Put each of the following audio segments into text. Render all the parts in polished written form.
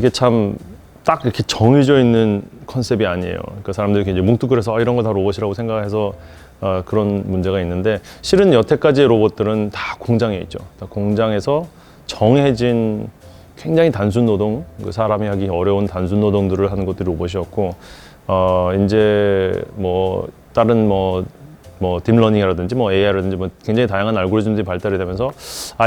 이게 참 딱 이렇게 정해져 있는 컨셉이 아니에요. 그러니까 사람들이 이제 뭉뚱그려서 이런 거 다 로봇이라고 생각해서 그런 문제가 있는데, 실은 여태까지의 로봇들은 다 공장에 있죠. 다 공장에서 정해진 굉장히 단순 노동, 사람이 하기 어려운 단순 노동들을 하는 것들이 로봇이었고, 이제 뭐 다른 뭐 딥러닝이라든지 뭐 AI라든지 뭐 굉장히 다양한 알고리즘들이 발달이 되면서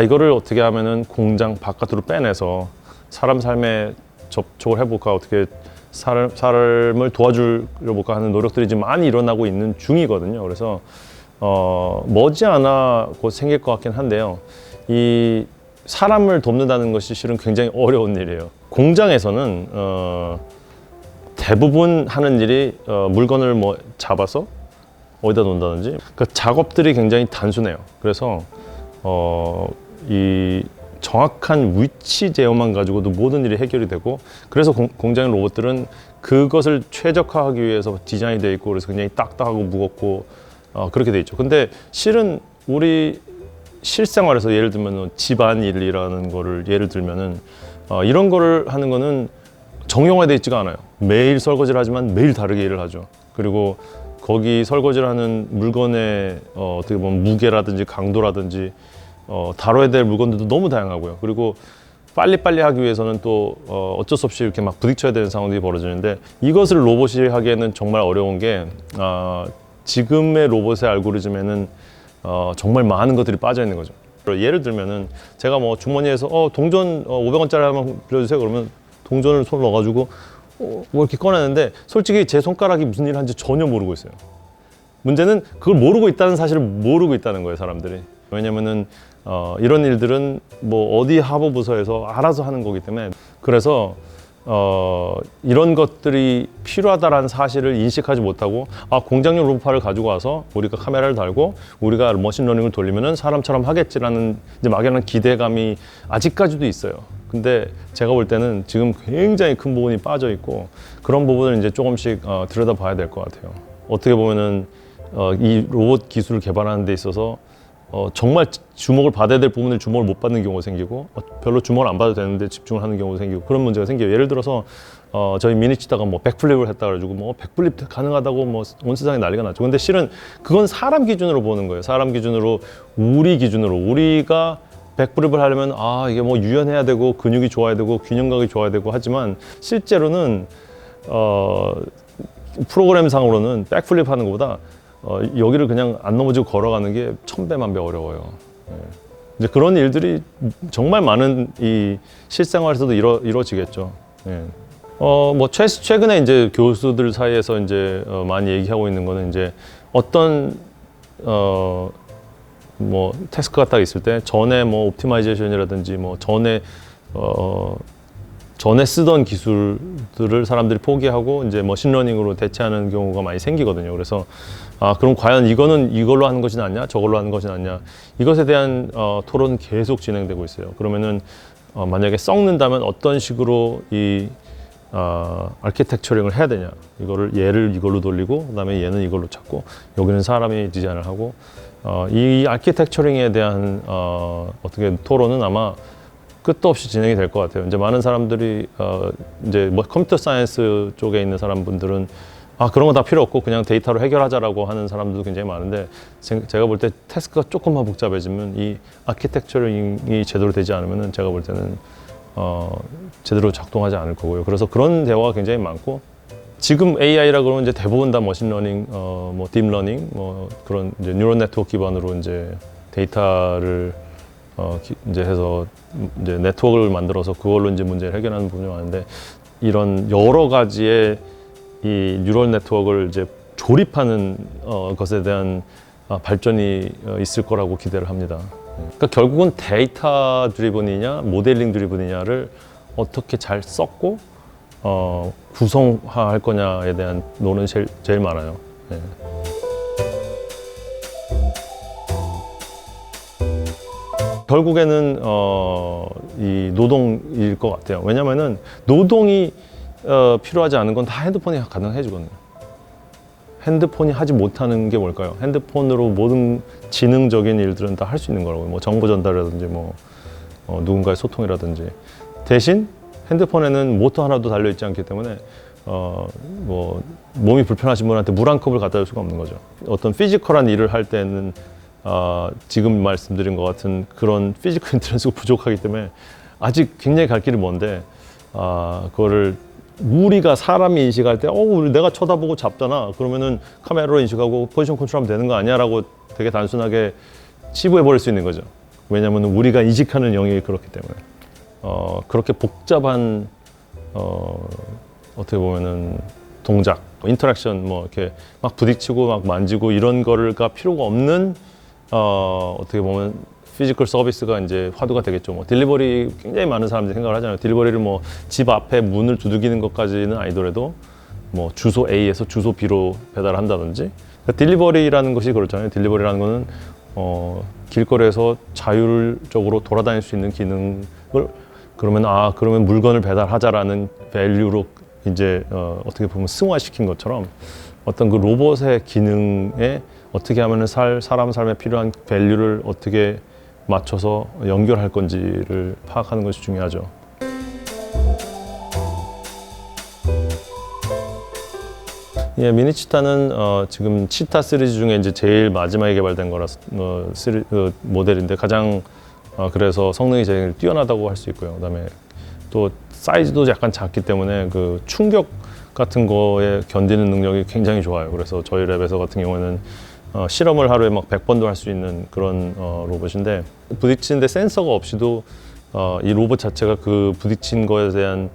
이거를 어떻게 하면은 공장 바깥으로 빼내서 사람 삶에 접촉을 해볼까, 어떻게 삶을 도와주려볼까 하는 노력들이 지금 많이 일어나고 있는 중이거든요. 그래서 머지않아 곧 생길 것 같긴 한데요. 이 사람을 돕는다는 것이 실은 굉장히 어려운 일이에요. 공장에서는 대부분 하는 일이 물건을 뭐 잡아서 어디다 놓는다든지, 그 작업들이 굉장히 단순해요. 그래서 이 정확한 위치 제어만 가지고도 모든 일이 해결이 되고, 그래서 공장의 로봇들은 그것을 최적화하기 위해서 디자인이 되어 있고, 그래서 굉장히 딱딱하고 무겁고 그렇게 돼 있죠. 근데 실은 우리 실생활에서 예를 들면 집안일이라는 거를 예를 들면은 이런 거를 하는 거는 정형화되어 있지가 않아요. 매일 설거지를 하지만 매일 다르게 일을 하죠. 그리고 거기 설거지를 하는 물건의 어떻게 보면 무게라든지 강도라든지 다뤄야 될 물건들도 너무 다양하고요. 그리고 빨리빨리 하기 위해서는 또 어쩔 수 없이 이렇게 막 부딪혀야 되는 상황들이 벌어지는데, 이것을 로봇이 하기에는 정말 어려운 게 지금의 로봇의 알고리즘에는 정말 많은 것들이 빠져 있는 거죠. 예를 들면은 제가 뭐 주머니에서 동전 500원짜리 한번 빌려주세요 그러면 동전을 손을 넣어가지고 뭐 이렇게 꺼내는데, 솔직히 제 손가락이 무슨 일을 하는지 전혀 모르고 있어요. 문제는 그걸 모르고 있다는 사실을 모르고 있다는 거예요, 사람들이. 왜냐면은 이런 일들은 뭐 어디 하부부서에서 알아서 하는 거기 때문에, 그래서 이런 것들이 필요하다라는 사실을 인식하지 못하고 공장용 로봇파를 가지고 와서 우리가 카메라를 달고 우리가 머신러닝을 돌리면은 사람처럼 하겠지라는 이제 막연한 기대감이 아직까지도 있어요. 근데 제가 볼 때는 지금 굉장히 큰 부분이 빠져 있고, 그런 부분을 이제 조금씩 들여다봐야 될 것 같아요. 어떻게 보면은 이 로봇 기술을 개발하는 데 있어서 정말 주목을 받아야 될 부분을 주목을 못 받는 경우가 생기고, 별로 주목을 안 받아도 되는데 집중을 하는 경우가 생기고, 그런 문제가 생겨요. 예를 들어서 저희 미니 치다가 뭐 백플립을 했다 그래가지고 뭐 백플립 가능하다고 뭐 온 세상에 난리가 났죠. 근데 실은 그건 사람 기준으로 보는 거예요. 사람 기준으로, 우리 기준으로, 우리가 백플립을 하려면 이게 뭐 유연해야 되고 근육이 좋아야 되고 균형감이 좋아야 되고 하지만, 실제로는 프로그램상으로는 백플립 하는 것보다 여기를 그냥 안 넘어지고 걸어가는 게 1000배, 1000배 어려워요. 이제 그런 일들이 정말 많은 이 실생활에서도 이루어지겠죠. 뭐 최근에 이제 교수들 사이에서 이제 많이 얘기하고 있는 거는, 이제 어떤 뭐 태스크가 딱 있을 때 전에 뭐 옵티마이제이션이라든지 뭐 전에 쓰던 기술들을 사람들이 포기하고 이제 머신러닝으로 대체하는 경우가 많이 생기거든요. 그래서 그럼 과연 이거는 이걸로 하는 것이 낫냐, 저걸로 하는 것이 낫냐, 이것에 대한 토론은 계속 진행되고 있어요. 그러면은 만약에 썩는다면 어떤 식으로 이 아키텍처링을 해야 되냐, 얘를 이걸로 돌리고 그다음에 얘는 이걸로 찾고 여기는 사람이 디자인을 하고, 이 아키텍처링에 대한 어떻게 토론은 아마 끝도 없이 진행이 될 것 같아요. 이제 많은 사람들이 이제 뭐 컴퓨터 사이언스 쪽에 있는 사람분들은 그런 거 다 필요 없고 그냥 데이터로 해결하자라고 하는 사람들도 굉장히 많은데, 제가 볼 때 태스크가 조금만 복잡해지면 이 아키텍처링이 제대로 되지 않으면은 제가 볼 때는 제대로 작동하지 않을 거고요. 그래서 그런 대화가 굉장히 많고, 지금 AI라 그러면 이제 대부분 다 머신러닝, 뭐 딥러닝, 뭐 그런 이제 뉴럴 네트워크 기반으로 이제 데이터를 이제 해서 이제 네트워크를 만들어서 그걸로 이제 문제를 해결하는 부분이 많은데, 이런 여러 가지의 이 뉴럴 네트워크를 이제 조립하는 것에 대한 발전이 있을 거라고 기대를 합니다. 그러니까 결국은 데이터 드리븐이냐 모델링 드리븐이냐를 어떻게 잘 썼고 구성화할 거냐에 대한 논의는 제일 많아요. 결국에는 이 노동일 것 같아요. 왜냐면은 노동이 필요하지 않은 건 다 핸드폰이 가능해지거든요. 핸드폰이 하지 못하는 게 뭘까요? 핸드폰으로 모든 지능적인 일들은 다 할 수 있는 거라고요. 뭐 정보 전달이라든지 뭐 누군가의 소통이라든지. 대신 핸드폰에는 모터 하나도 달려 있지 않기 때문에 뭐 몸이 불편하신 분한테 물 한 컵을 갖다 줄 수가 없는 거죠. 어떤 피지컬한 일을 할 때는 지금 말씀드린 것 같은 그런 피지컬 인텔리전스가 부족하기 때문에 아직 굉장히 갈 길이 먼데 그거를 우리가 사람이 인식할 때 내가 쳐다보고 잡잖아 그러면은 카메라로 인식하고 포지션 컨트롤하면 되는 거 아니야 라고 되게 단순하게 치부해 버릴 수 있는 거죠. 왜냐하면 우리가 인식하는 영역이 그렇기 때문에 그렇게 복잡한 어떻게 보면은 동작, 인터랙션 뭐 이렇게 막 부딪히고 막 만지고 이런 거가 필요가 없는 어떻게 보면 피지컬 서비스가 이제 화두가 되겠죠. 뭐 딜리버리 굉장히 많은 사람들이 생각을 하잖아요. 딜리버리를 뭐 집 앞에 문을 두들기는 것까지는 아니더라도 뭐 주소 A에서 주소 B로 배달을 한다든지 그러니까 딜리버리라는 것이 그렇잖아요. 딜리버리라는 거는 길거리에서 자율적으로 돌아다닐 수 있는 기능을 그러면 물건을 배달하자라는 밸류로 이제 어떻게 보면 승화시킨 것처럼 어떤 그 로봇의 기능에 어떻게 하면은 사람 삶에 필요한 밸류를 어떻게 맞춰서 연결할 건지를 파악하는 것이 중요하죠. 예, 미니치타는 지금 치타 시리즈 중에 이제 제일 마지막에 개발된 거라서 모델인데 가장 그래서 성능이 제일 뛰어나다고 할 수 있고요. 그다음에 또 사이즈도 약간 작기 때문에 그 충격 같은 거에 견디는 능력이 굉장히 좋아요. 그래서 저희 랩에서 같은 경우에는 실험을 하루에 막 100번도 할 수 있는 그런 로봇인데 부딪히는데 센서가 없이도 이 로봇 자체가 그 부딪힌 거에 대한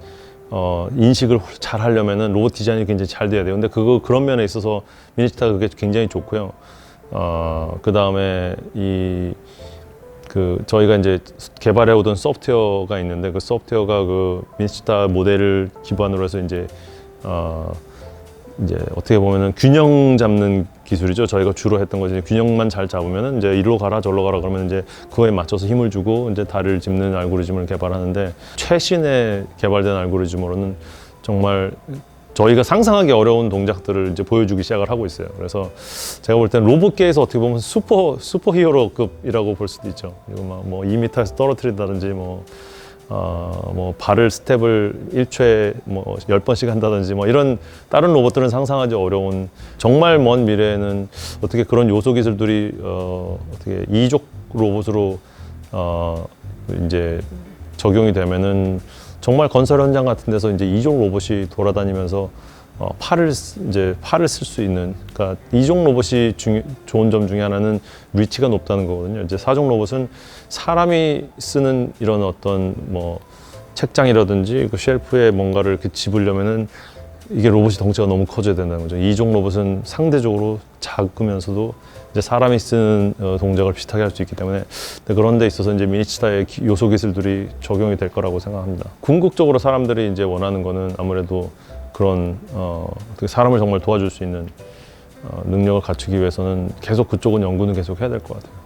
인식을 잘 하려면은 로봇 디자인이 굉장히 잘 돼야 돼요. 근데 그런 면에 있어서 미니치타가 그게 굉장히 좋고요. 그 다음에 저희가 이제 개발해 오던 소프트웨어가 있는데 그 소프트웨어가 그 미니치타 모델을 기반으로 해서 이제 어떻게 보면은 균형 잡는 기술이죠. 저희가 주로 했던 것이 균형만 잘 잡으면은 이제 이리로 가라 저리로 가라 그러면 이제 그거에 맞춰서 힘을 주고 이제 다리를 짚는 알고리즘을 개발하는데 최신의 개발된 알고리즘으로는 정말 저희가 상상하기 어려운 동작들을 이제 보여주기 시작을 하고 있어요. 그래서 제가 볼 때는 로봇계에서 어떻게 보면 슈퍼히어로급이라고 볼 수도 있죠. 그리고 막 뭐 2m에서 떨어뜨린다든지 뭐 발을 스텝을 1초에 뭐 10번씩 한다든지 뭐 이런 다른 로봇들은 상상하기 어려운 정말 먼 미래에는 어떻게 그런 요소 기술들이 어떻게 이족 로봇으로 이제 적용이 되면은 정말 건설 현장 같은 데서 이제 이종 로봇이 돌아다니면서 팔을 쓸 수 있는, 그러니까 이종 로봇이 좋은 점 중에 하나는 리치가 높다는 거거든요. 이제 사종 로봇은 사람이 쓰는 이런 어떤 뭐 책장이라든지 그 쉘프에 뭔가를 이렇게 집으려면은 이게 로봇이 덩치가 너무 커져야 된다는 거죠. 이종 로봇은 상대적으로 작으면서도 이제 사람이 쓰는 동작을 비슷하게 할 수 있기 때문에 그런 데 있어서 이제 미니치타의 요소 기술들이 적용이 될 거라고 생각합니다. 궁극적으로 사람들이 이제 원하는 거는 아무래도 그런 어떻게 사람을 정말 도와줄 수 있는 능력을 갖추기 위해서는 계속 그쪽은 연구는 계속 해야 될 것 같아요.